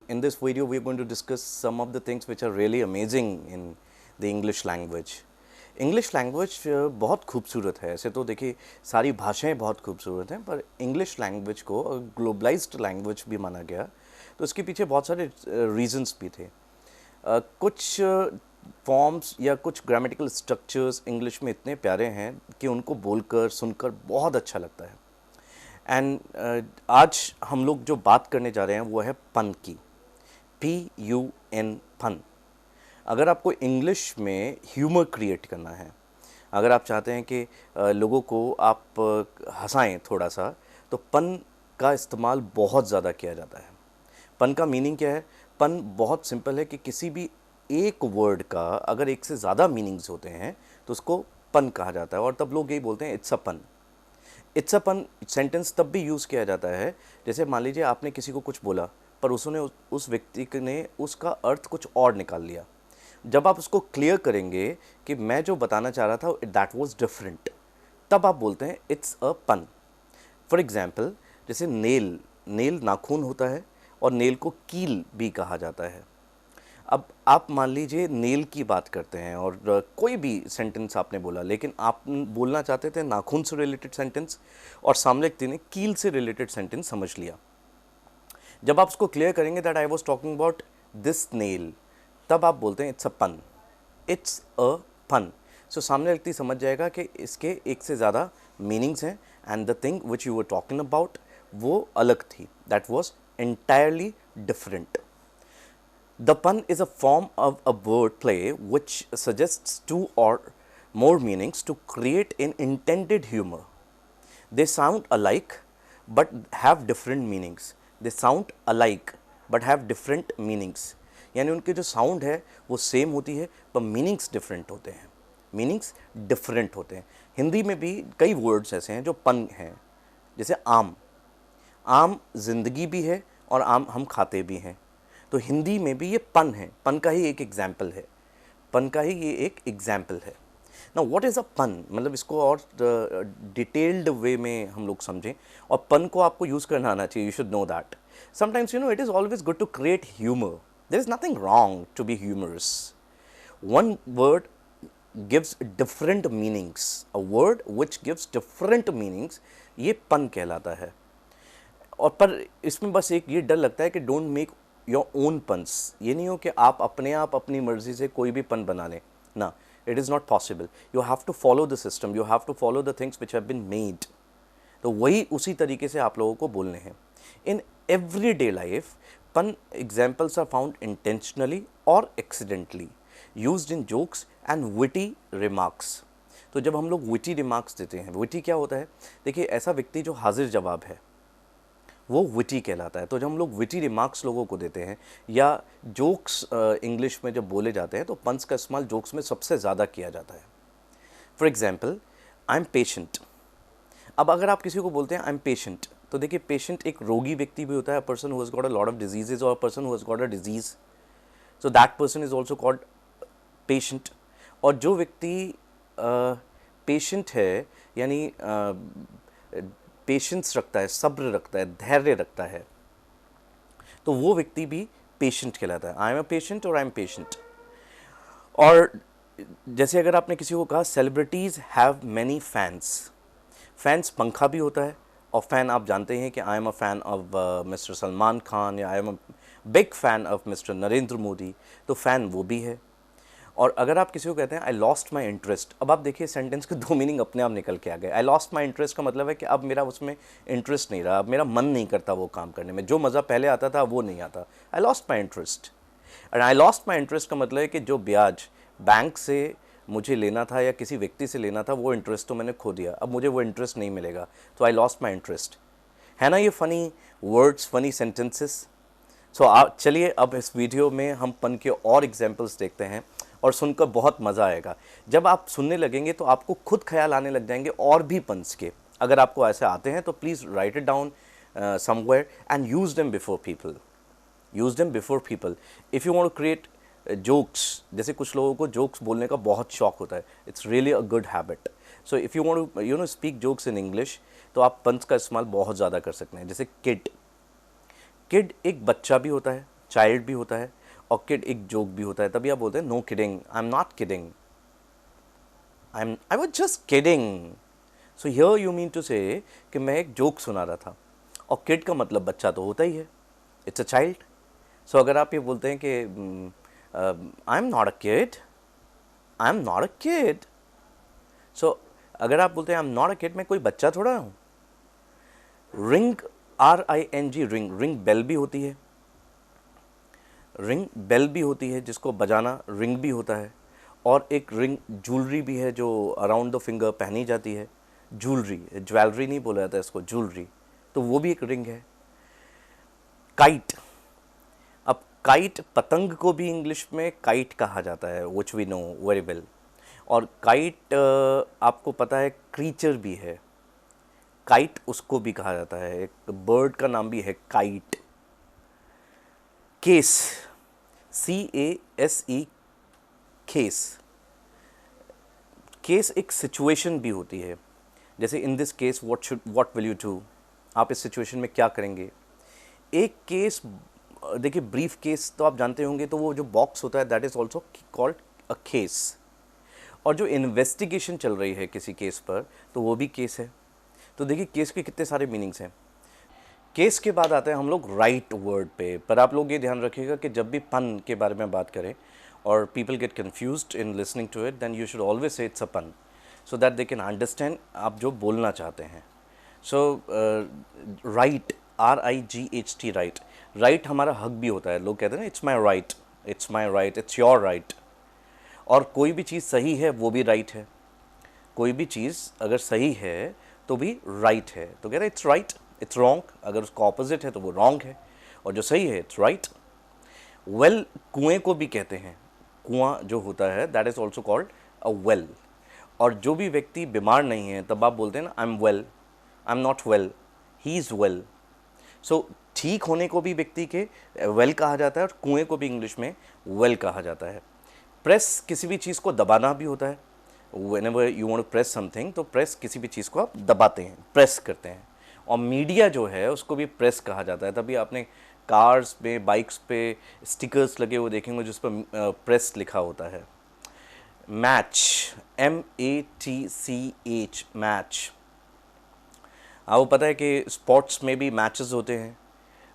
in this video we are going to discuss some of the things which are really amazing in the English language. English language बहुत खूबसूरत है. ऐसे तो देखिए सारी भाषाएं बहुत खूबसूरत हैं, पर इंग्लिश लैंग्वेज को ग्लोबलाइज्ड लैंग्वेज भी माना गया, तो इसके पीछे बहुत सारे रीजंस भी थे. कुछ फॉर्म्स या कुछ ग्रामेटिकल स्ट्रक्चर्स इंग्लिश में इतने प्यारे हैं कि उनको बोलकर सुनकर बहुत अच्छा लगता है. एंड आज हम लोग जो बात करने जा रहे हैं वो है पन की. PUN, पन. अगर आपको इंग्लिश में ह्यूमर क्रिएट करना है, अगर आप चाहते हैं कि लोगों को आप हंसाएं थोड़ा सा, तो पन का इस्तेमाल बहुत ज़्यादा किया जाता है. पन का मीनिंग क्या है? पन बहुत सिंपल है कि किसी भी एक वर्ड का अगर एक से ज़्यादा मीनिंग्स होते हैं तो उसको पन कहा जाता है, और तब लोग यही बोलते हैं इट्स अ पन. इट्स अ पन सेंटेंस तब भी यूज़ किया जाता है जैसे मान लीजिए आपने किसी को कुछ बोला, पर उसने उस व्यक्ति ने उसका अर्थ कुछ और निकाल लिया. जब आप उसको क्लियर करेंगे कि मैं जो बताना चाह रहा था दैट वाज डिफरेंट, तब आप बोलते हैं इट्स अ पन. फॉर एग्जाम्पल, जैसे नेल, नेल नाखून होता है और नेल को कील भी कहा जाता है. अब आप मान लीजिए नेल की बात करते हैं और कोई भी सेंटेंस आपने बोला, लेकिन आप बोलना चाहते थे नाखून से रिलेटेड सेंटेंस और सामने व्यक्ति ने कील से रिलेटेड सेंटेंस समझ लिया. जब आप उसको क्लियर करेंगे that I was talking about this nail, तब आप बोलते हैं इट्स अ पन. It's a pun. सो सामने व्यक्ति समझ जाएगा कि इसके एक से ज़्यादा मीनिंग्स हैं and the thing which you were talking about वो अलग थी. That was entirely different. The pun is a form of a word play which suggests two or more meanings to create an intended humor. They sound alike but have different meanings. They sound alike but have different meanings. यानी उनके जो sound है वो same होती है पर meanings different होते हैं. मीनिंग्स डिफरेंट होते हैं. हिंदी में भी कई वर्ड्स ऐसे हैं जो पन हैं, जैसे आम. आम जिंदगी भी है और आम हम खाते भी हैं, तो हिंदी में भी ये पन है. पन का ही एक एग्जाम्पल है. पन का ही ये एक एग्जाम्पल है. ना व्हाट इज़ अ पन, मतलब इसको और डिटेल्ड वे में हम लोग समझें, और पन को आपको यूज़ करना आना चाहिए. You should know that. Sometimes you know it is always good to create humour. There is nothing wrong to be humorous. One word gives different meanings. A word which gives different meanings, ये पन कहलाता है. और पर इसमें बस एक ये डर लगता है कि don't make your own puns. ये नहीं हो कि आप अपनी मर्जी से कोई भी पन बना लें ना. It is not possible. You have to follow the system, you have to follow the things which have been made. तो वही उसी तरीके से आप लोगों को बोलने हैं. इन एवरी डे लाइफ पन एग्जाम्पल्स आर फाउंड इंटेंशनली और accidentally used in jokes and witty remarks. तो जब हम लोग विटी रिमार्क्स देते हैं, विटी क्या होता है? देखिए, ऐसा व्यक्ति जो हाजिर जवाब है वो विटी कहलाता है. तो जब हम लोग विटी रिमार्क्स लोगों को देते हैं या जोक्स इंग्लिश में जब बोले जाते हैं, तो पन्स का इस्तेमाल जोक्स में सबसे ज़्यादा किया जाता है. For example, I am patient. अब अगर आप किसी को बोलते हैं आई एम पेशेंट, तो देखिए पेशेंट एक रोगी व्यक्ति भी होता है, person who has got a lot of diseases और person who has got a disease. So that person is also called patient. और जो व्यक्ति पेशेंट है यानी पेशेंस रखता है, सब्र रखता है, धैर्य रखता है, तो वो व्यक्ति भी पेशेंट कहलाता है. आई एम अ पेशेंट और आई एम पेशेंट. और जैसे अगर आपने किसी को कहा celebrities have many fans. Fans पंखा भी होता है, और फ़ैन आप जानते हैं कि I am a fan of mister Salman Khan या I am a big fan of mister Narendra Modi, तो फ़ैन वो भी है. और अगर आप किसी को कहते हैं आई लॉस्ट माई इंटरेस्ट, अब आप देखिए सेंटेंस के दो मीनिंग अपने आप निकल के आ गए. आई लॉस्ट माई इंटरेस्ट का मतलब है कि अब मेरा उसमें इंटरेस्ट नहीं रहा, अब मेरा मन नहीं करता वो काम करने में, जो मज़ा पहले आता था वो नहीं आता. I lost my interest. And I lost my interest का मतलब है कि जो ब्याज बैंक से मुझे लेना था या किसी व्यक्ति से लेना था, वो इंटरेस्ट तो मैंने खो दिया, अब मुझे वो इंटरेस्ट नहीं मिलेगा, तो आई लॉस्ट माई इंटरेस्ट. है ना ये फ़नी वर्ड्स, फ़नी सेंटेंसेस. सो चलिए अब इस वीडियो में हम पन के और एग्जाम्पल्स देखते हैं और सुनकर बहुत मज़ा आएगा. जब आप सुनने लगेंगे तो आपको खुद ख्याल आने लग जाएंगे और भी पन्स के. अगर आपको ऐसे आते हैं तो please write it down somewhere and use them before people. Use them before people. If you want to create jokes, जैसे कुछ लोगों को जोक्स बोलने का बहुत शौक होता है, it's really a good habit. So if you want to speak jokes in English, तो आप पन्स का इस्तेमाल बहुत ज़्यादा कर सकते हैं. जैसे किड. किड एक बच्चा भी होता है, चाइल्ड भी होता है और किड एक जोक भी होता है, तभी आप बोलते हैं no kidding, I am not kidding, I was just kidding. So here you mean to say कि मैं एक जोक सुना रहा था, और किड का मतलब बच्चा तो होता ही है, इट्स अ चाइल्ड। सो अगर आप ये बोलते हैं कि I am not a kid, I am not a kid, so अगर आप बोलते हैं I am not a kid, मैं कोई बच्चा थोड़ा हूँ। Ring, RING, ring, ring bell भी होती है, रिंग बेल भी होती है जिसको बजाना रिंग भी होता है, और एक रिंग ज्वेलरी भी है जो अराउंड द फिंगर पहनी जाती है, ज्वेलरी, ज्वेलरी नहीं बोला जाता इसको, ज्वेलरी, तो वो भी एक रिंग है। काइट, अब काइट, पतंग को भी इंग्लिश में काइट कहा जाता है, which we know very well. और काइट आपको पता है क्रीचर भी है, काइट उसको भी कहा जाता है, एक बर्ड का नाम भी है kite. Case, CASE, case, case एक सिचुएशन भी होती है, जैसे in this case what will you do, आप इस सिचुएशन में क्या करेंगे। एक केस, देखिए ब्रीफ केस तो आप जानते होंगे, तो वो जो बॉक्स होता है that is also called a case. और जो इन्वेस्टिगेशन चल रही है किसी केस पर, तो वो भी केस है। तो देखिए केस के कितने सारे मीनिंग्स हैं। केस के बाद आते हैं हम लोग राइट वर्ड पे, पर आप लोग ये ध्यान रखिएगा कि जब भी पन के बारे में बात करें और people get confused in listening to it, then you should always say it's a pun, so that they can understand आप जो बोलना चाहते हैं। So right, RIGHT, right, right हमारा हक भी होता है, लोग कहते हैं ना it's my right, it's my right, it's your right. और कोई भी चीज़ सही है वो भी राइट है, कोई भी चीज़ अगर सही है तो भी राइट है, तो कह रहे इट्स राइट, इट्स रॉन्ग, अगर उसका ऑपोजिट है तो वो रॉन्ग है, और जो सही है इट्स राइट। वेल, कुएं को भी कहते हैं, कुआं जो होता है that is also called a well. और जो भी व्यक्ति बीमार नहीं है तब आप बोलते हैं ना I am well, I am not well, he is well. So ठीक होने को भी व्यक्ति के वेल कहा जाता है, और कुएं को भी इंग्लिश में वेल कहा जाता है। प्रेस, किसी भी चीज़ को दबाना भी होता है, whenever you want to press something, तो प्रेस किसी भी चीज़ को आप दबाते हैं, प्रेस करते हैं। और मीडिया जो है उसको भी प्रेस कहा जाता है, तभी आपने कार्स पे, बाइक्स पे स्टिकर्स लगे हुए देखेंगे जिस पर प्रेस लिखा होता है। मैच, MATCH, मैच, आपको पता है कि स्पोर्ट्स में भी मैचेस होते हैं,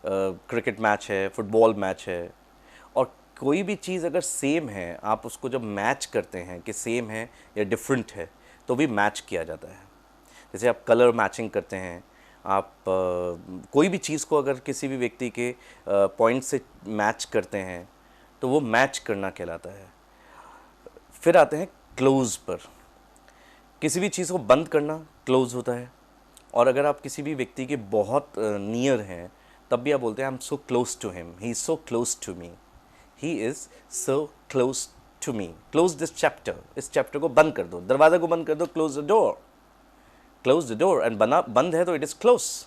क्रिकेट मैच है, फुटबॉल मैच है, और कोई भी चीज़ अगर सेम है, आप उसको जब मैच करते हैं कि सेम है या डिफरेंट है, तो भी मैच किया जाता है। जैसे आप कलर मैचिंग करते हैं, आप कोई भी चीज़ को अगर किसी भी व्यक्ति के पॉइंट से मैच करते हैं तो वो मैच करना कहलाता है। फिर आते हैं क्लोज पर, किसी भी चीज़ को बंद करना क्लोज होता है, और अगर आप किसी भी व्यक्ति के बहुत नियर हैं तब भी आप बोलते हैं I am so close to him, he is so close to me, he is so close to me. Close this chapter, इस चैप्टर को बंद कर दो, दरवाज़ा को बंद कर दो, close the door, close the door, and बना बंद है तो इट इज़ क्लोज।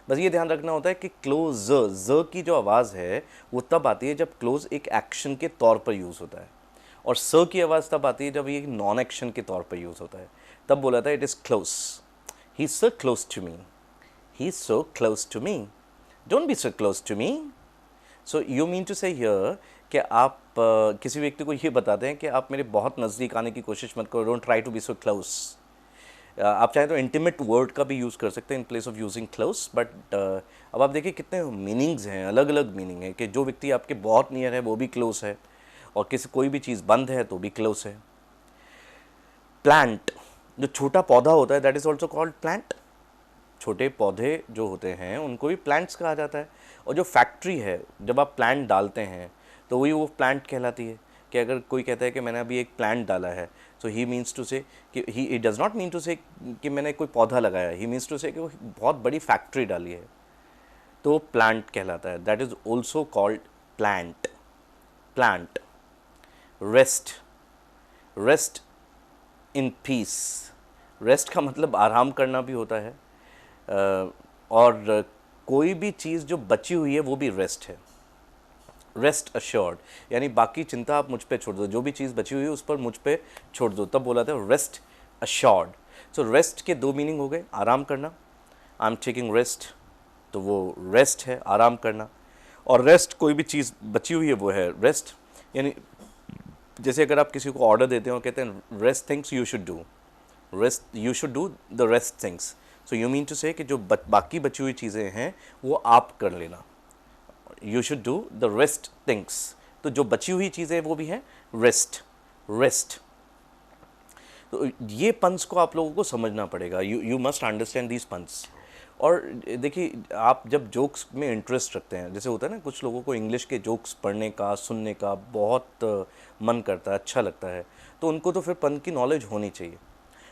बस ये ध्यान रखना होता है कि क्लोज, ज की जो आवाज़ है वो तब आती है जब क्लोज एक एक्शन के तौर पर यूज़ होता है, और स की आवाज़ तब आती है जब ये नॉन एक्शन के तौर पर यूज़ होता है, तब बोला था it is close, he is so close to me, he is so close to me, don't be so close to me. So you mean to say here कि आप किसी व्यक्ति को ये बताते हैं कि आप मेरे बहुत नज़दीक आने की कोशिश मत करो, don't try to be so close. आप चाहें तो इंटीमेट वर्ड का भी यूज़ कर सकते हैं in place of using close, but अब आप देखिए कितने मीनिंग्स हैं, अलग अलग मीनिंग है, कि जो व्यक्ति आपके बहुत नियर है वो भी क्लोज है, और किसी कोई भी चीज़ बंद है तो भी क्लोज है। प्लांट, जो छोटा पौधा होता है that is also called plant, छोटे पौधे जो होते हैं उनको भी प्लांट्स कहा जाता है। और जो फैक्ट्री है, जब आप प्लांट डालते हैं तो वही वो प्लांट कहलाती है। कि अगर कोई कहता है कि मैंने अभी एक प्लांट डाला है, सो ही मीन्स टू से कि he it does not mean to say कि मैंने कोई पौधा लगाया, ही मीन्स टू से कि वो बहुत बड़ी फैक्ट्री डाली है, तो प्लांट कहलाता है, that is also called plant. Plant. Rest, rest in peace, rest का मतलब आराम करना भी होता है, और कोई भी चीज़ जो बची हुई है वो भी रेस्ट है। रेस्ट अश्योर्ड, यानी बाकी चिंता आप मुझ पे छोड़ दो, जो भी चीज़ बची हुई है उस पर मुझ पे छोड़ दो, तब बोला था रेस्ट अश्योर्ड। सो रेस्ट के दो मीनिंग हो गए, आराम करना, आई एम टेकिंग रेस्ट, तो वो रेस्ट है, आराम करना। और रेस्ट कोई भी चीज़ बची हुई है वो है रेस्ट। यानी जैसे अगर आप किसी को ऑर्डर देते हो कहते हैं rest things you should do, rest you should do the rest things, so you mean to say कि जो बाकी बची हुई चीज़ें हैं वो आप कर लेना, you should do the rest things. तो जो बची हुई चीज़ें वो भी हैं रेस्ट, रेस्ट। तो ये पंस को आप लोगों को समझना पड़ेगा, you must understand these puns. और देखिए आप जब जोक्स में इंटरेस्ट रखते हैं, जैसे होता है ना कुछ लोगों को इंग्लिश के जोक्स पढ़ने का सुनने का बहुत मन करता है, अच्छा लगता है, तो उनको तो फिर पन की नॉलेज होनी चाहिए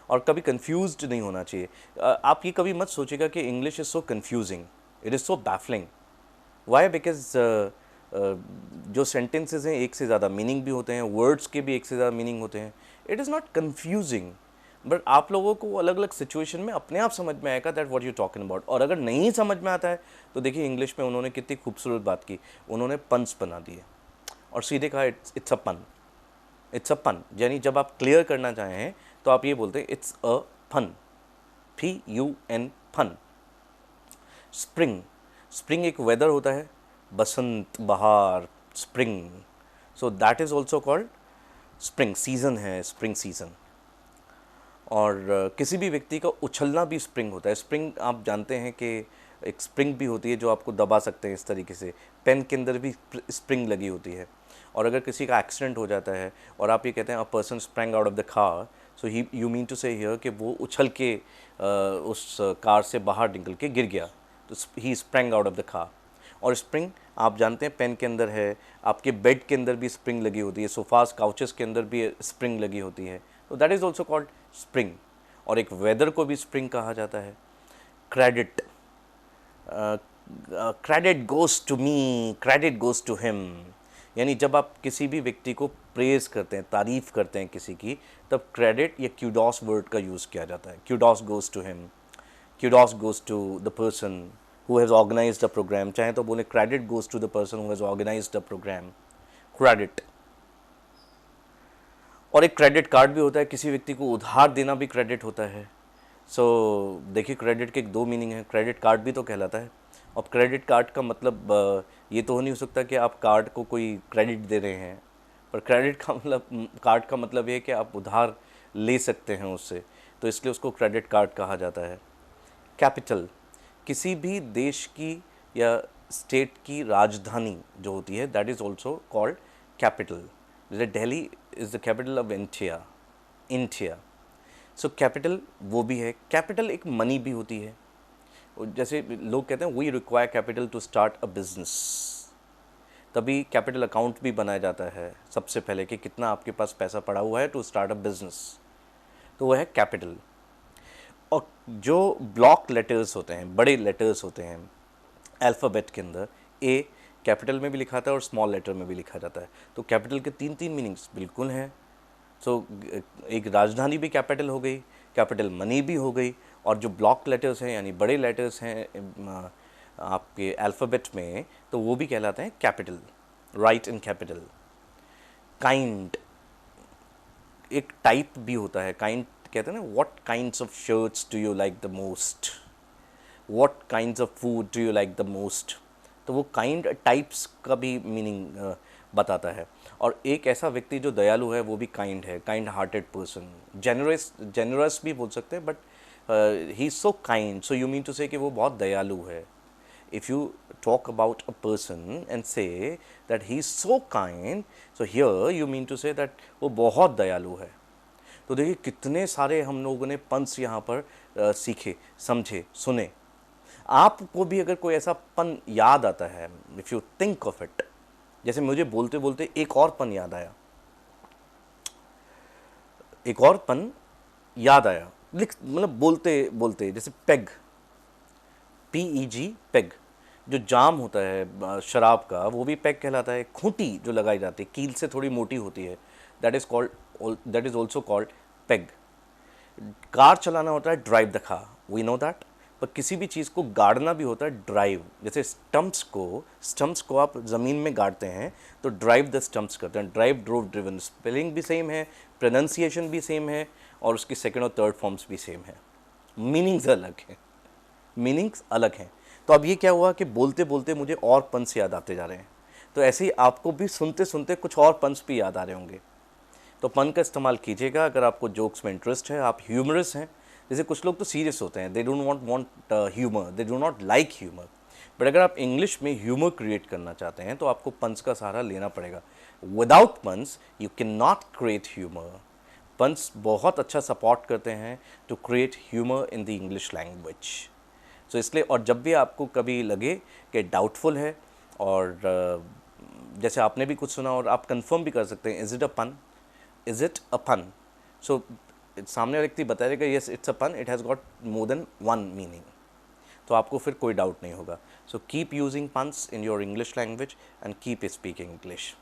और कभी कंफ्यूज्ड नहीं होना चाहिए। आप ये कभी मत सोचिएगा कि English is so confusing, it is so baffling. Why? Because जो सेंटेंसेज हैं एक से ज़्यादा मीनिंग भी होते हैं, वर्ड्स के भी एक से ज़्यादा मीनिंग होते हैं। It is not confusing, but आप लोगों को अलग अलग सिचुएशन में अपने आप समझ में आएगा that what you talking about. और अगर नहीं समझ में आता है तो देखिए इंग्लिश में उन्होंने कितनी खूबसूरत बात की, उन्होंने पंस बना दिए और सीधे कहा इट्स अ पन, इट्स अ पन। यानी जब आप क्लियर करना चाहें तो आप ये बोलते हैं it's a fun, PUN, fun. Spring, spring एक वेदर होता है, बसंत, बहार, spring, so that is also called spring, season है स्प्रिंग सीज़न। और किसी भी व्यक्ति का उछलना भी स्प्रिंग होता है। स्प्रिंग आप जानते हैं कि एक स्प्रिंग भी होती है जो आपको दबा सकते हैं इस तरीके से, पेन के अंदर भी स्प्रिंग लगी होती है। और अगर किसी का एक्सीडेंट हो जाता है और आप ये कहते हैं a person sprang out of the car, so he you mean to say here कि वो उछल के उस कार से बाहर निकल के गिर गया, तो he sprang out of the car. और स्प्रिंग आप जानते हैं पेन के अंदर है, आपके बेड के अंदर भी स्प्रिंग लगी होती है, सोफास काउचेस के अंदर भी स्प्रिंग लगी होती है, तो that is also called spring. और एक वेदर को भी स्प्रिंग कहा जाता है। Credit, credit goes to me, credit goes to him. यानी जब आप किसी भी व्यक्ति को प्रेज करते हैं, तारीफ़ करते हैं किसी की, तब क्रेडिट या क्यूडॉस वर्ड का यूज़ किया जाता है। Kudos goes to him, kudos goes to the person who has organised the programme, चाहे तो बोले credit goes to the person who has organised the programme, credit. और एक क्रेडिट कार्ड भी होता है, किसी व्यक्ति को उधार देना भी क्रेडिट होता है। सो देखिए क्रेडिट के दो मीनिंग हैं, क्रेडिट कार्ड भी तो कहलाता है। और क्रेडिट कार्ड का मतलब ये तो हो नहीं हो सकता कि आप कार्ड को कोई क्रेडिट दे रहे हैं, पर क्रेडिट का मतलब, कार्ड का मतलब ये है कि आप उधार ले सकते हैं उससे, तो इसलिए उसको क्रेडिट कार्ड कहा जाता है। कैपिटल, किसी भी देश की या स्टेट की राजधानी जो होती है, that is also called capital. जैसे Delhi is the capital of India, India. So capital वो भी है। कैपिटल एक मनी भी होती है। जैसे लोग कहते हैं we require capital to start a business, तभी कैपिटल अकाउंट भी बनाया जाता है सबसे पहले कि कितना आपके पास पैसा पड़ा हुआ है टू स्टार्ट अ बिजनेस, तो वह है कैपिटल। और जो ब्लॉक लेटर्स होते हैं, बड़े लेटर्स होते हैं अल्फ़ाबेट के अंदर, ए कैपिटल में भी लिखा था और स्मॉल लेटर में भी लिखा जाता है, तो कैपिटल के तीन तीन मीनिंग्स बिल्कुल हैं। सो एक राजधानी भी कैपिटल हो गई, कैपिटल मनी भी हो गई, और जो ब्लॉक लेटर्स हैं यानी बड़े लेटर्स हैं आपके अल्फ़ाबेट में, तो वो भी कहलाते हैं capital, right in capital. Kind एक टाइप भी होता है, काइंड कहते हैं ना, what kinds of shirts do you like the most, what kinds of food do you like the most, तो वो काइंड टाइप्स का भी मीनिंग बताता है। और एक ऐसा व्यक्ति जो दयालु है वो भी काइंड है, kind hearted person. Generous, generous भी बोल सकते हैं, but he is so kind, so you mean to say कि वो बहुत दयालु है। If you talk about a person and say that he is so kind, so here you mean to say that वो बहुत दयालु है। तो देखिए कितने सारे हम लोगों ने पंस यहाँ पर सीखे, समझे, सुने। आपको भी अगर कोई ऐसा पन याद आता है, if you think of it, जैसे मुझे बोलते बोलते एक और पन याद आया, एक और पन याद आया, मतलब बोलते बोलते, जैसे पेग, PEG, पेग। जो जाम होता है शराब का वो भी पेग कहलाता है। खूंटी जो लगाई जाती है, कील से थोड़ी मोटी होती है, that is also called peg. Car चलाना होता है drive the car, we know that. पर किसी भी चीज़ को गाड़ना भी होता है ड्राइव। जैसे स्टम्प्स को आप ज़मीन में गाड़ते हैं तो ड्राइव द स्टम्प्स करते हैं, ड्राइव, ड्रोव, ड्रिवन। स्पेलिंग भी सेम है, प्रोनाउंसिएशन भी सेम है, और उसकी सेकेंड और थर्ड फॉर्म्स भी सेम है। मीनिंग्स अलग हैं, मीनिंग्स अलग हैं। तो अब ये क्या हुआ कि बोलते बोलते मुझे और पंस याद आते जा रहे हैं। तो ऐसे ही आपको भी सुनते सुनते कुछ और पंस भी याद आ रहे होंगे। तो पन का इस्तेमाल कीजिएगा अगर आपको जोक्स में इंटरेस्ट है, आप ह्यूमरस हैं। जैसे कुछ लोग तो सीरियस होते हैं, they don't want humour, they do not like humour. But अगर आप इंग्लिश में ह्यूमर क्रिएट करना चाहते हैं तो आपको पंस का सहारा लेना पड़ेगा। Without puns you can not create humour. Puns बहुत अच्छा सपोर्ट करते हैं to create humour in the English language. So इसलिए, और जब भी आपको कभी लगे कि डाउटफुल है, और जैसे आपने भी कुछ सुना और आप कंफर्म भी कर सकते हैं, इज़ इट अ पन, इज़ इट अ पन, सो सामने वाला व्यक्ति बताएगा यस इट्स अ पन, it has got more than one meaning, तो आपको फिर कोई डाउट नहीं होगा। So keep using puns in your English language and keep speaking English.